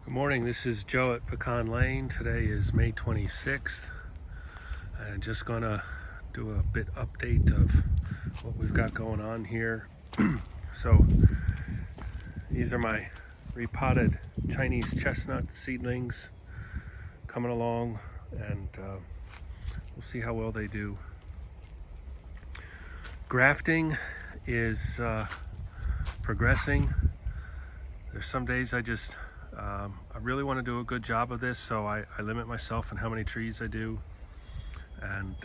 Good morning, this is Joe at Pecan Lane. Today is May 26th. I'm just gonna do a bit update of what we've got going on here. So these are my repotted Chinese chestnut seedlings coming along, and we'll see how well they do. Grafting is progressing. There's some days I really want to do a good job of this, so I limit myself in how many trees I do, and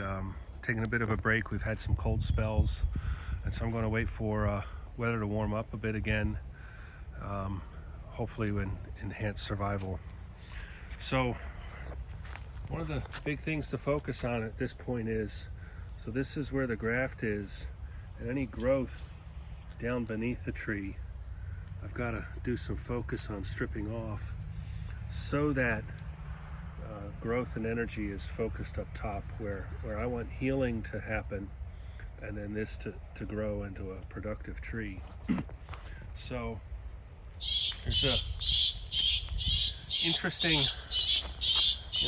taking a bit of a break. We've had some cold spells, and so I'm going to wait for weather to warm up a bit again, hopefully enhance survival. So one of the big things to focus on at this point is, so this is where the graft is, and any growth down beneath the tree I've got to do some focus on stripping off so that growth and energy is focused up top where I want healing to happen, and then this to grow into a productive tree. So there's a interesting,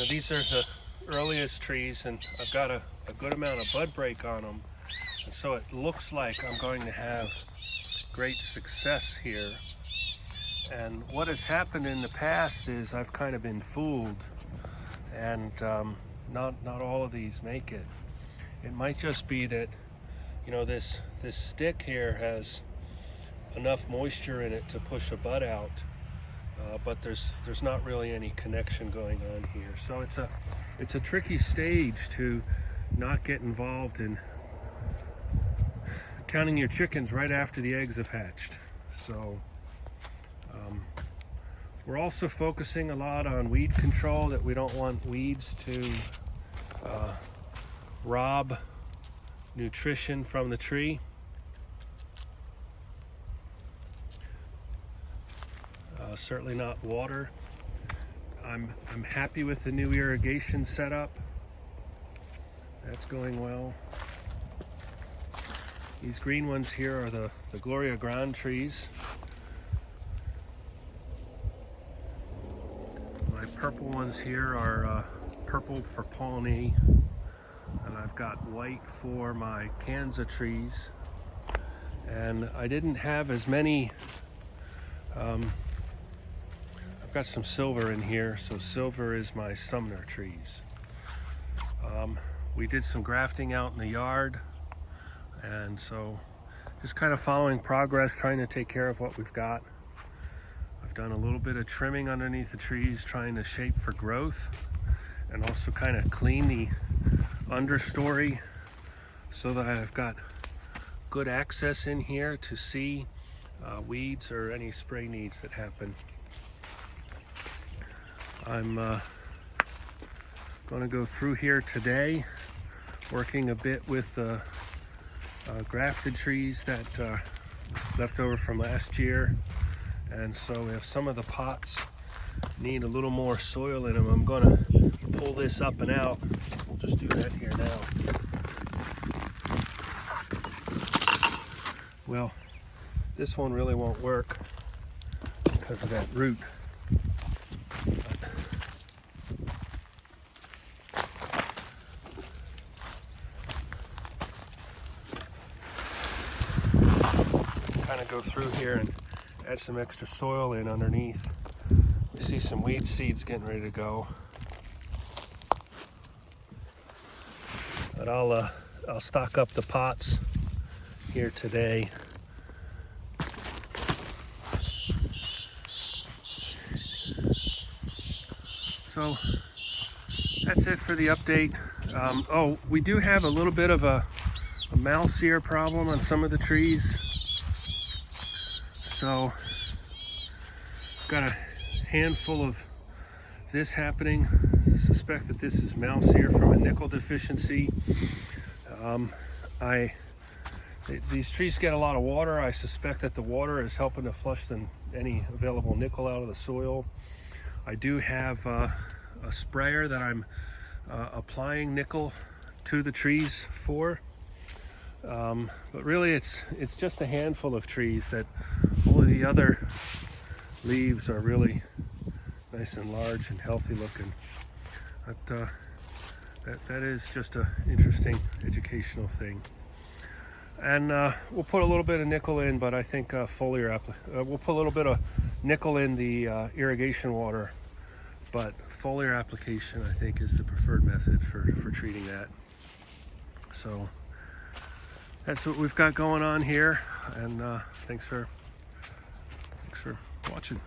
these are the earliest trees, and I've got a good amount of bud break on them, and so it looks like I'm going to have great success here. And what has happened in the past is I've kind of been fooled, and not all of these make it. It might just be that this stick here has enough moisture in it to push a bud out, but there's not really any connection going on here. So it's a tricky stage to not get involved in counting your chickens right after the eggs have hatched. So we're also focusing a lot on weed control, that we don't want weeds to rob nutrition from the tree. Certainly not water. I'm happy with the new irrigation setup. That's going well. These green ones here are the Gloria Grande trees. My purple ones here are purple for Pawnee, and I've got white for my Kansas trees. And I didn't have as many, I've got some silver in here, so silver is my Sumner trees. We did some grafting out in the yard, and so just kind of following progress, trying to take care of what we've got. I've done a little bit of trimming underneath the trees, trying to shape for growth, and also kind of clean the understory so that I've got good access in here to see weeds or any spray needs that happen. I'm going to go through here today, working a bit with grafted trees that left over from last year. And so if some of the pots need a little more soil in them, I'm going to pull this up and out. We'll just do that here now. Well, this one really won't work because of that root. Kind of go through here and add some extra soil in underneath. You see some weed seeds getting ready to go. But I'll stock up the pots here today. So that's it for the update. Oh, we do have a little bit of a mouse ear problem on some of the trees. So got a handful of this happening. I suspect that this is mouse ear from a nickel deficiency. These trees get a lot of water. I suspect that the water is helping to flush any available nickel out of the soil. I do have a sprayer that I'm applying nickel to the trees for. But really it's just a handful of trees that all of the other leaves are really nice and large and healthy looking. But that is just an interesting educational thing. And we'll put a little bit of nickel in, but I think we'll put a little bit of nickel in the irrigation water, but foliar application I think is the preferred method for treating that. So that's what we've got going on here, and thanks for watching.